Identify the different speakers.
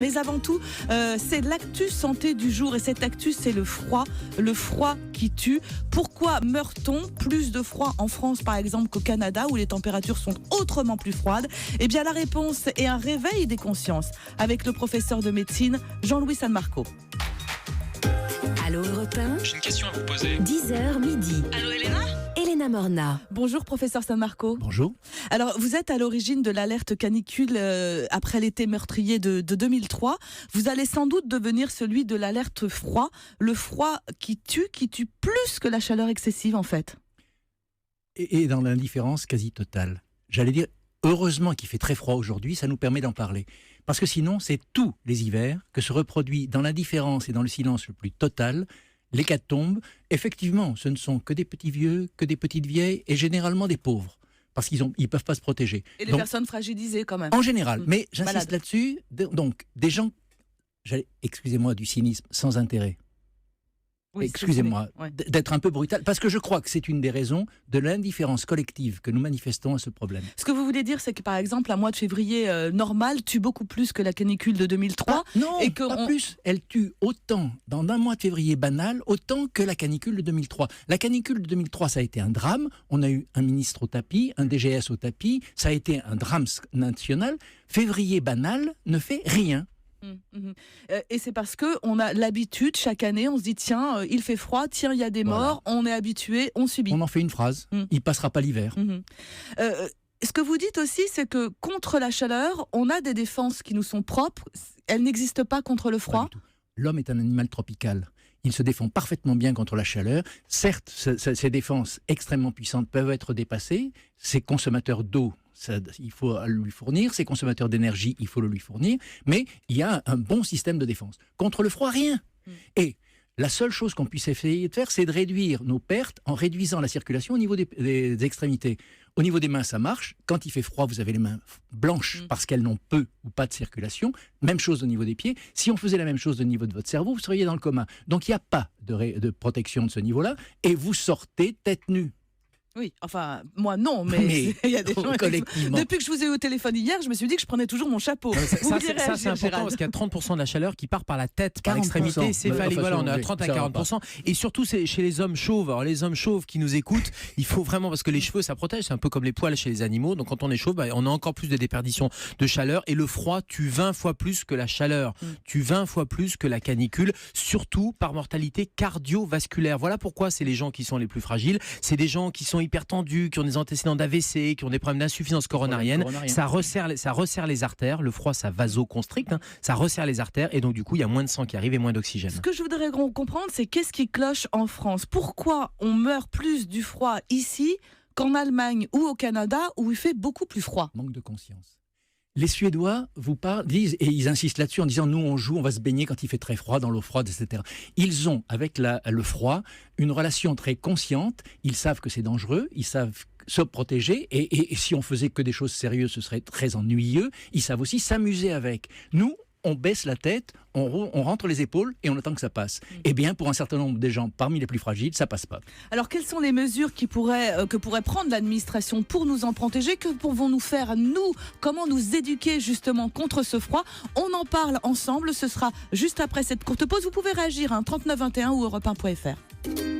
Speaker 1: Mais avant tout, c'est l'actu santé du jour et cette actu, c'est le froid qui tue. Pourquoi meurt-on plus de froid en France par exemple qu'au Canada où les températures sont autrement plus froides? Eh bien la réponse est un réveil des consciences avec le professeur de médecine Jean-Louis San Marco.
Speaker 2: Allô Europe 1,
Speaker 3: J'ai une question à vous poser.
Speaker 2: 10h midi.
Speaker 1: Allô Elena?
Speaker 2: Elena Morna.
Speaker 1: Bonjour professeur San Marco.
Speaker 4: Bonjour.
Speaker 1: Alors vous êtes à l'origine de l'alerte canicule après l'été meurtrier de 2003. Vous allez sans doute devenir celui de l'alerte froid. Le froid qui tue plus que la chaleur excessive en fait.
Speaker 4: Et dans l'indifférence quasi totale. J'allais dire, heureusement qu'il fait très froid aujourd'hui, ça nous permet d'en parler. Parce que sinon, c'est tous les hivers que se reproduit dans l'indifférence et dans le silence le plus total, l'hécatombe. Effectivement, ce ne sont que des petits vieux, que des petites vieilles, et généralement des pauvres. Parce qu'ils ne peuvent pas se protéger.
Speaker 1: Et les personnes fragilisées quand même.
Speaker 4: En général, mais j'insiste
Speaker 1: Malades.
Speaker 4: là-dessus, donc des gens, excusez-moi du cynisme, sans intérêt.
Speaker 1: Oui,
Speaker 4: Excusez-moi
Speaker 1: ouais.
Speaker 4: d'être un peu brutal, parce que je crois que c'est une des raisons de l'indifférence collective que nous manifestons à ce problème.
Speaker 1: Ce que vous voulez dire, c'est que par exemple, un mois de février normal tue beaucoup plus que la canicule de 2003.
Speaker 4: Non,
Speaker 1: et que
Speaker 4: pas plus. Elle tue autant dans un mois de février banal, autant que la canicule de 2003. La canicule de 2003, ça a été un drame. On a eu un ministre au tapis, un DGS au tapis. Ça a été un drame national. Février banal ne fait rien.
Speaker 1: Et c'est parce qu'on a l'habitude, chaque année, on se dit tiens, il fait froid, tiens, il y a des morts, on est habitué, on subit.
Speaker 4: On en fait une phrase, il passera pas l'hiver.
Speaker 1: Ce que vous dites aussi, c'est que contre la chaleur, on a des défenses qui nous sont propres, elles n'existent pas contre le
Speaker 4: Pas
Speaker 1: froid.
Speaker 4: du tout. L'homme est un animal tropical. Il se défend parfaitement bien contre la chaleur. Certes, ces défenses extrêmement puissantes peuvent être dépassées. Ses consommateurs d'eau, il faut lui fournir. Ses consommateurs d'énergie, il faut le lui fournir. Mais il y a un bon système de défense. Contre le froid, rien. Et la seule chose qu'on puisse essayer de faire, c'est de réduire nos pertes en réduisant la circulation au niveau des extrémités. Au niveau des mains, ça marche. Quand il fait froid, vous avez les mains blanches parce qu'elles n'ont peu ou pas de circulation. Même chose au niveau des pieds. Si on faisait la même chose au niveau de votre cerveau, vous seriez dans le coma. Donc il n'y a pas de protection de ce niveau-là. Et vous sortez tête nue.
Speaker 1: Oui, enfin, moi non, mais il y a des gens...
Speaker 4: collectivement.
Speaker 1: Depuis que je vous ai eu au téléphone hier, je me suis dit que je prenais toujours mon chapeau.
Speaker 3: Ça,
Speaker 1: Vous vouliez
Speaker 3: c'est
Speaker 1: réagir,
Speaker 3: important
Speaker 1: Gérald?
Speaker 3: parce qu'il y a 30% de la chaleur qui part par la tête, par
Speaker 4: 40%.
Speaker 3: l'extrémité céphalique.
Speaker 4: De
Speaker 3: Voilà, on est à
Speaker 4: façon,
Speaker 3: 30 à
Speaker 4: ça va
Speaker 3: 40%. Et surtout, c'est chez les hommes chauves. Alors, les hommes chauves qui nous écoutent, il faut vraiment, parce que les cheveux, ça protège. C'est un peu comme les poils chez les animaux. Donc, quand on est chauve, on a encore plus de déperdition de chaleur. Et le froid tue 20 fois plus que la chaleur. Tue 20 fois plus que la canicule. Surtout par mortalité cardiovasculaire. Voilà pourquoi c'est les gens qui sont les plus fragiles. C'est des gens qui sont hypertendus, qui ont des antécédents d'AVC, qui ont des problèmes d'insuffisance coronarienne. Ça resserre les artères. Le froid, ça vasoconstricte. Ça resserre les artères. Et donc, du coup, il y a moins de sang qui arrive et moins d'oxygène.
Speaker 1: Ce que je voudrais comprendre, c'est qu'est-ce qui cloche en France? Pourquoi on meurt plus du froid ici qu'en Allemagne ou au Canada où il fait beaucoup plus froid?
Speaker 4: Manque de conscience. Les Suédois disent, et ils insistent là-dessus en disant nous on joue, on va se baigner quand il fait très froid, dans l'eau froide, etc. Ils ont avec le froid une relation très consciente, ils savent que c'est dangereux, ils savent se protéger, et si on faisait que des choses sérieuses, ce serait très ennuyeux. Ils savent aussi s'amuser avec. Nous, on baisse la tête, on rentre les épaules et on attend que ça passe. Eh bien, pour un certain nombre de gens, parmi les plus fragiles, ça passe pas.
Speaker 1: Alors, quelles sont les mesures que pourrait prendre l'administration pour nous en protéger? Que pouvons-nous faire, nous? Comment nous éduquer justement contre ce froid? On en parle ensemble, ce sera juste après cette courte pause. Vous pouvez réagir, 39 21 ou europe1.fr.